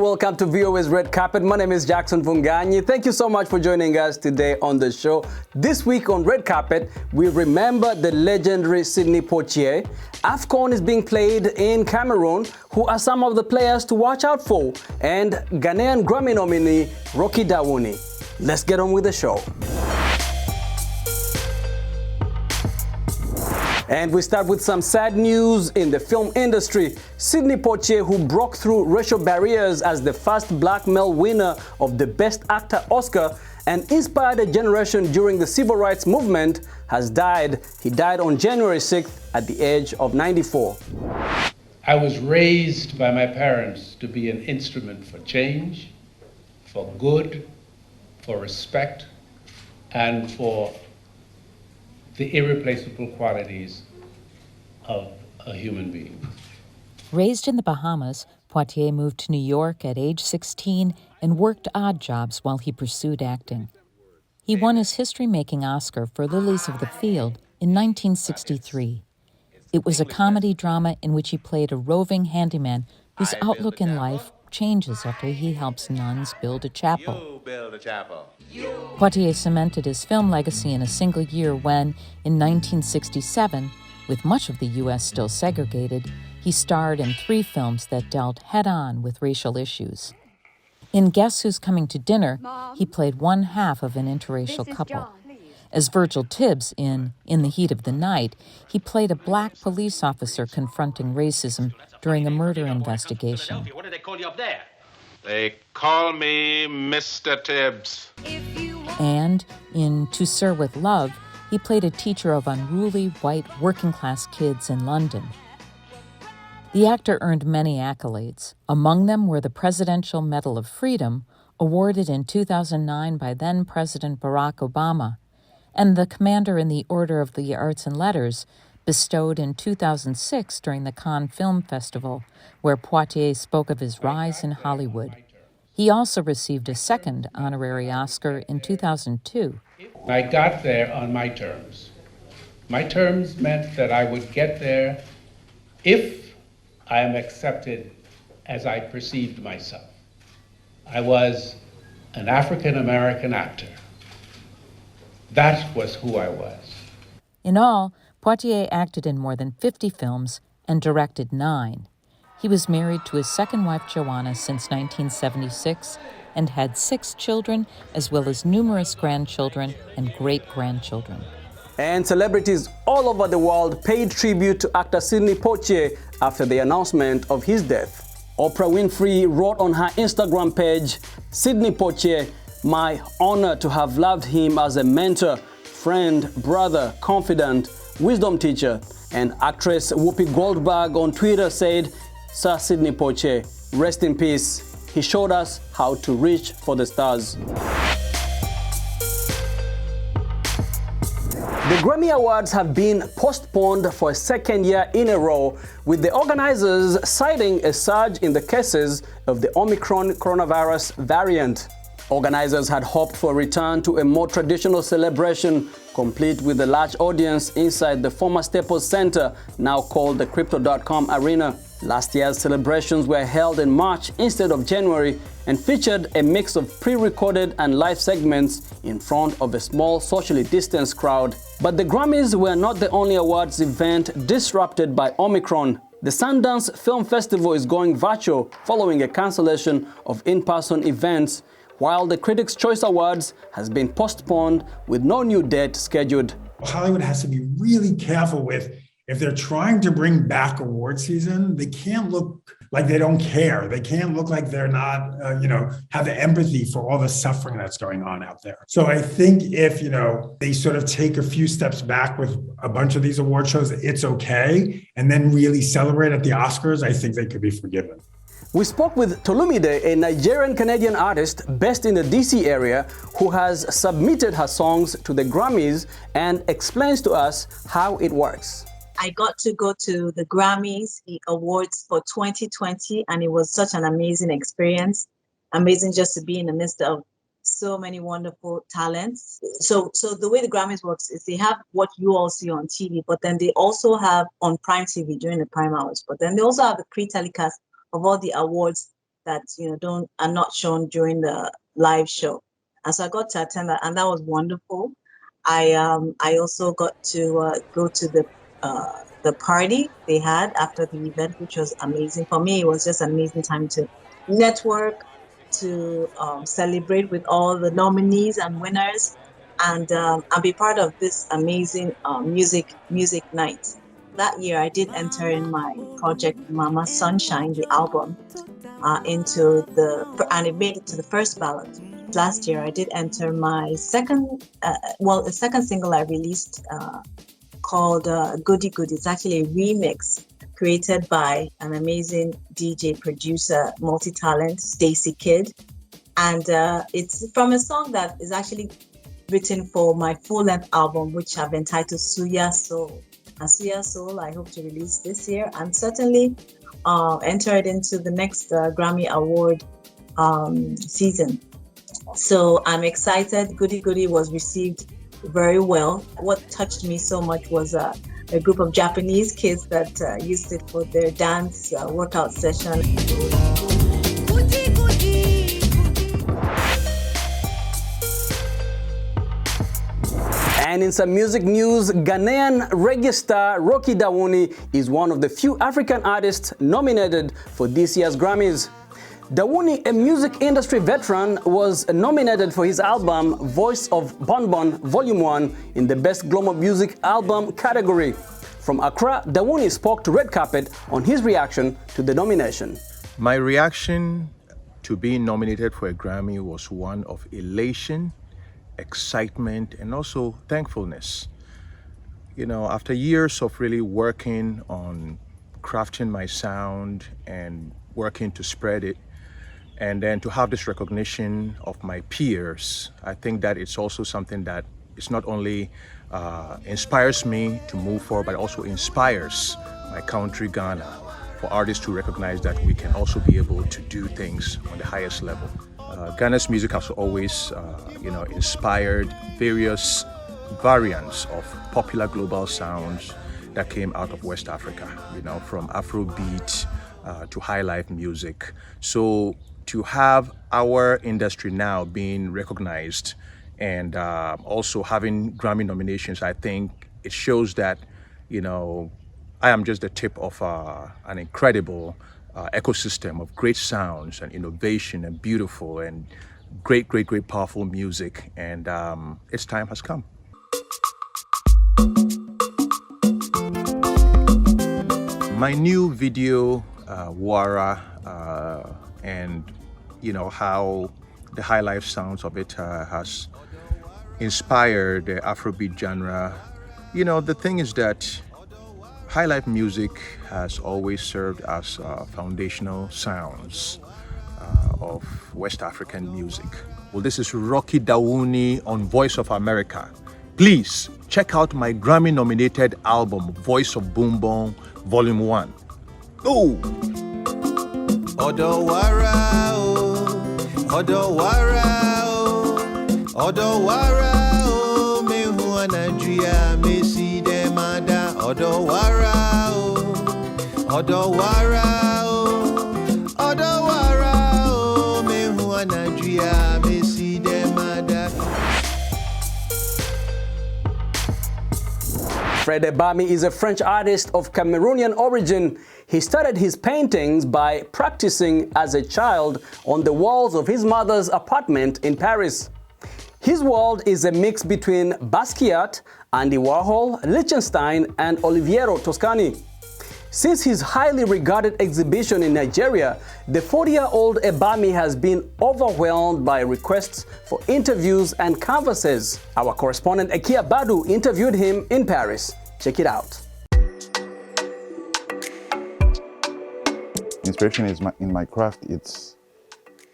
welcome to VOA's Red Carpet. My name is Jackson Vunganyi. Thank you so much for joining us today on the show. This week on Red Carpet, we remember the legendary Sidney Poitier. AFCON is being played in Cameroon. Who are some of the players to watch out for? And Ghanaian Grammy nominee Rocky Dawuni. Let's get on with the show. And we start with some sad news in the film industry. Sidney Poitier, who broke through racial barriers as the first black male winner of the Best Actor Oscar and inspired a generation during the civil rights movement, has died. He died on January 6th at the age of 94. I was raised by my parents to be an instrument for change, for good, for respect, and for the irreplaceable qualities of a human being. Raised in the Bahamas, Poitier moved to New York at age 16 and worked odd jobs while he pursued acting. He won his history-making Oscar for Lilies of the Field in 1963. It was a comedy drama in which he played a roving handyman whose outlook in life changes after he helps nuns build a chapel. Poitier cemented his film legacy in a single year when, in 1967, with much of the U.S. still segregated, he starred in 3 films that dealt head-on with racial issues. In Guess Who's Coming to Dinner, he played one half of an interracial couple. As Virgil Tibbs in the Heat of the Night, he played a black police officer confronting racism during a murder investigation. What do they call you up there? They call me Mr. Tibbs. And in To Sir with Love, he played a teacher of unruly white working-class kids in London. The actor earned many accolades. Among them were the Presidential Medal of Freedom, awarded in 2009 by then-President Barack Obama, and the Commander in the Order of the Arts and Letters, bestowed in 2006 during the Cannes Film Festival, where Poitier spoke of his rise in Hollywood. He also received a second honorary Oscar in 2002. I got there on my terms. My terms meant that I would get there if I am accepted as I perceived myself. I was an African-American actor. That was who I was. In all, Poitier acted in more than 50 films and directed 9. He was married to his second wife, Joanna, since 1976 and had 6 children, as well as numerous grandchildren and great-grandchildren. And celebrities all over the world paid tribute to actor Sidney Poitier after the announcement of his death. Oprah Winfrey wrote on her Instagram page, "Sidney Poitier, my honor to have loved him as a mentor, friend, brother, confidant, wisdom teacher." And actress Whoopi Goldberg on Twitter said, "Sir Sidney Poitier, rest in peace. He showed us how to reach for the stars." The Grammy Awards have been postponed for a second year in a row, with the organizers citing a surge in the cases of the Omicron coronavirus variant. Organizers had hoped for a return to a more traditional celebration, complete with a large audience inside the former Staples Center, now called the Crypto.com Arena. Last year's celebrations were held in March instead of January and featured a mix of pre-recorded and live segments in front of a small socially distanced crowd. But the Grammys were not the only awards event disrupted by Omicron. The Sundance Film Festival is going virtual following a cancellation of in-person events, while the Critics' Choice Awards has been postponed with no new date scheduled. Hollywood has to be really careful with, if they're trying to bring back award season, they can't look like they don't care. They can't look like they're not, have the empathy for all the suffering that's going on out there. So I think if, they sort of take a few steps back with a bunch of these award shows, it's okay, and then really celebrate at the Oscars, I think they could be forgiven. We spoke with Tolumide, a Nigerian-Canadian artist based in the DC area who has submitted her songs to the Grammys and explains to us how it works. I got to go to the Grammys Awards for 2020, and it was such an amazing experience. Amazing just to be in the midst of so many wonderful talents. So the way the Grammys works is they have what you all see on TV, but then they also have on Prime TV during the prime hours. But then they also have the pre-telecast of all the awards that are not shown during the live show. And so I got to attend that, and that was wonderful. I also got to go to the party they had after the event, which was amazing. For me, it was just an amazing time to network, to celebrate with all the nominees and winners, and be part of this amazing music night. That year, I did enter in my project Mama Sunshine, the album, and it made it to the first ballot. Last year, I did enter my second single I released called Goody Goody. It's actually a remix created by an amazing DJ, producer, multi-talent, Stacy Kidd. And it's from a song that is actually written for my full-length album, which I've entitled Suya Soul. And Suya Soul, I hope to release this year, and certainly enter it into the next Grammy Award season. So I'm excited. Goody Goody was received very well. What touched me so much was a group of Japanese kids that used it for their dance workout session. And in some music news, Ghanaian reggae star Rocky Dawuni is one of the few African artists nominated for this year's Grammys. Dawuni, a music industry veteran, was nominated for his album Voice of Bonbon Volume 1 in the Best Global Music Album category. From Accra, Dawuni spoke to Red Carpet on his reaction to the nomination. My reaction to being nominated for a Grammy was one of elation, excitement, and also thankfulness. After years of really working on crafting my sound and working to spread it, and then to have this recognition of my peers, I think that it's also something that it's not only inspires me to move forward, but also inspires my country, Ghana, for artists to recognize that we can also be able to do things on the highest level. Ghana's music has always, inspired various variants of popular global sounds that came out of West Africa, from Afrobeat to high life music. So to have our industry now being recognized and also having Grammy nominations, I think it shows that, I am just the tip of an incredible ecosystem of great sounds and innovation and beautiful and great, powerful music. And its time has come. My new video, Wara, and how the high life sounds of it has inspired the Afrobeat genre. The thing is that high life music has always served as foundational sounds of West African music. Well, this is Rocky Dawuni on Voice of America. Please check out my Grammy nominated album Voice of Boom Boom Volume 1. Oh! Odowara, Odowara, me who Nigeria, me see them ada. Odowara, me who Nigeria, me see them ada. Fred Ebami is a French artist of Cameroonian origin. He started his paintings by practicing as a child on the walls of his mother's apartment in Paris. His world is a mix between Basquiat, Andy Warhol, Liechtenstein, and Oliviero Toscani. Since his highly regarded exhibition in Nigeria, the 40-year-old Ebami has been overwhelmed by requests for interviews and canvases. Our correspondent Ekia Badu interviewed him in Paris. Check it out. Inspiration is in my craft. It's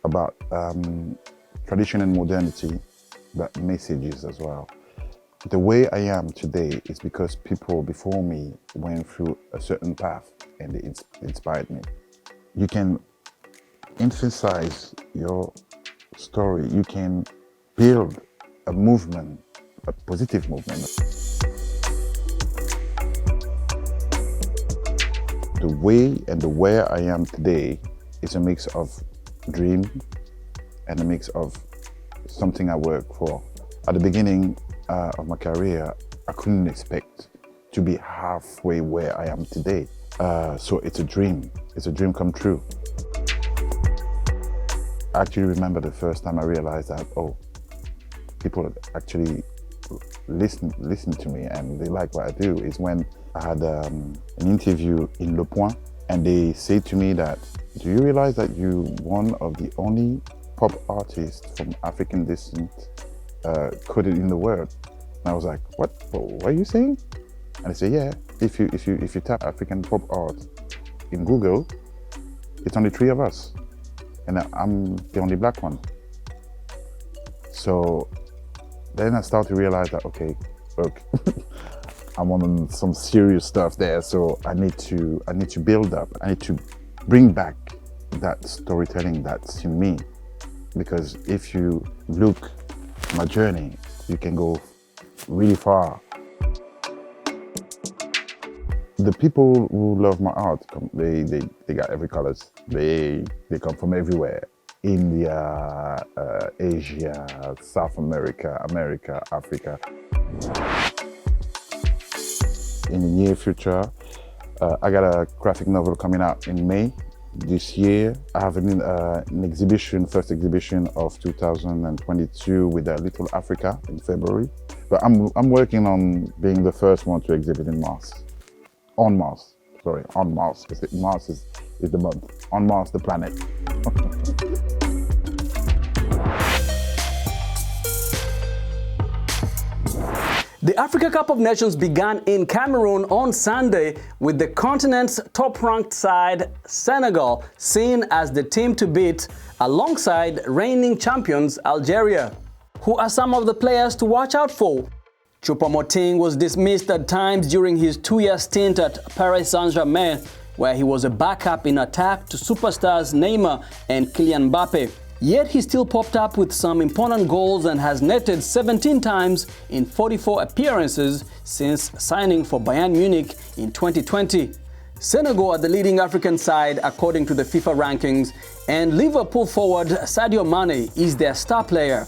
about tradition and modernity, but messages as well. The way I am today is because people before me went through a certain path and they inspired me. You can emphasize your story. You can build a movement, a positive movement. The way and the where I am today is a mix of dream and a mix of something I work for. At the beginning of my career, I couldn't expect to be halfway where I am today. So it's a dream. It's a dream come true. I actually remember the first time I realized that, oh, people actually listen to me and they like what I do is when I had an interview in Le Point, and they say to me that, do you realize that you're one of the only pop artists from African descent coded in the world? And I was like, what are you saying? And they say, yeah, if you type African pop art in Google, it's only 3 of us. And I'm the only black one. So then I started to realize that, okay, look, I'm on some serious stuff there. So I need to build up. I need to bring back that storytelling that's in me. Because if you look my journey, you can go really far. The people who love my art, they got every colors. They come from everywhere. India, Asia, South America, Africa. In the near future, I got a graphic novel coming out in May this year. I have an exhibition, first exhibition of 2022 with Little Africa in February. But I'm working on being the first one to exhibit in Mars. On Mars, because Mars is the month. On Mars, the planet. The Africa Cup of Nations began in Cameroon on Sunday with the continent's top-ranked side, Senegal, seen as the team to beat alongside reigning champions Algeria. Who are some of the players to watch out for? Choupo-Moting was dismissed at times during his 2-year stint at Paris Saint-Germain, where he was a backup in attack to superstars Neymar and Kylian Mbappe. Yet he still popped up with some important goals and has netted 17 times in 44 appearances since signing for Bayern Munich in 2020. Senegal are the leading African side according to the FIFA rankings, and Liverpool forward Sadio Mane is their star player.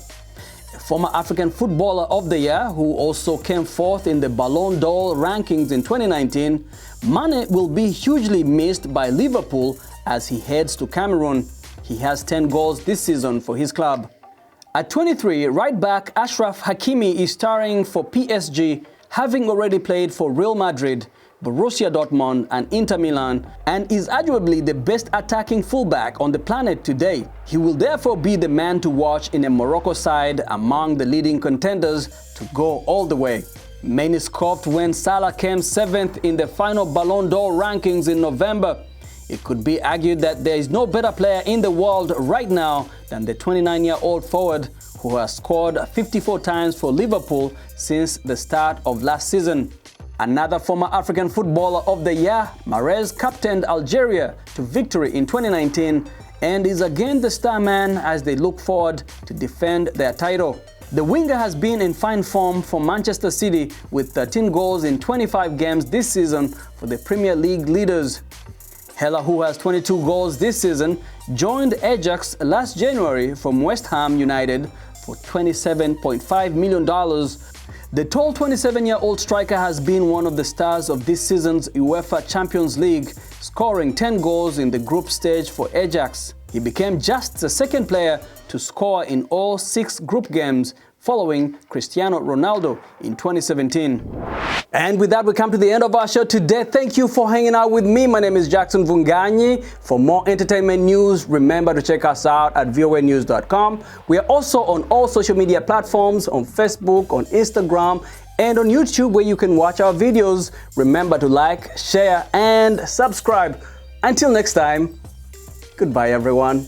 Former African Footballer of the Year, who also came fourth in the Ballon d'Or rankings in 2019, Mane will be hugely missed by Liverpool as he heads to Cameroon. He has 10 goals this season for his club. At 23, right-back Achraf Hakimi is starring for PSG, having already played for Real Madrid, Borussia Dortmund and Inter Milan, and is arguably the best attacking fullback on the planet today. He will therefore be the man to watch in a Morocco side among the leading contenders to go all the way. Many scoffed when Salah came 7th in the final Ballon d'Or rankings in November. It could be argued that there is no better player in the world right now than the 29-year-old forward who has scored 54 times for Liverpool since the start of last season. Another former African Footballer of the Year, Mahrez, captained Algeria to victory in 2019 and is again the star man as they look forward to defend their title. The winger has been in fine form for Manchester City with 13 goals in 25 games this season for the Premier League leaders. Hela, who has 22 goals this season, joined Ajax last January from West Ham United for $27.5 million. The tall 27-year-old striker has been one of the stars of this season's UEFA Champions League, scoring 10 goals in the group stage for Ajax. He became just the second player to score in all 6 group games, following Cristiano Ronaldo in 2017. And with that, we come to the end of our show today. Thank you for hanging out with me. My name is Jackson Vunganyi. For more entertainment news, remember to check us out at voanews.com. We are also on all social media platforms, on Facebook, on Instagram, and on YouTube, where you can watch our videos. Remember to like, share, and subscribe. Until next time, goodbye, everyone.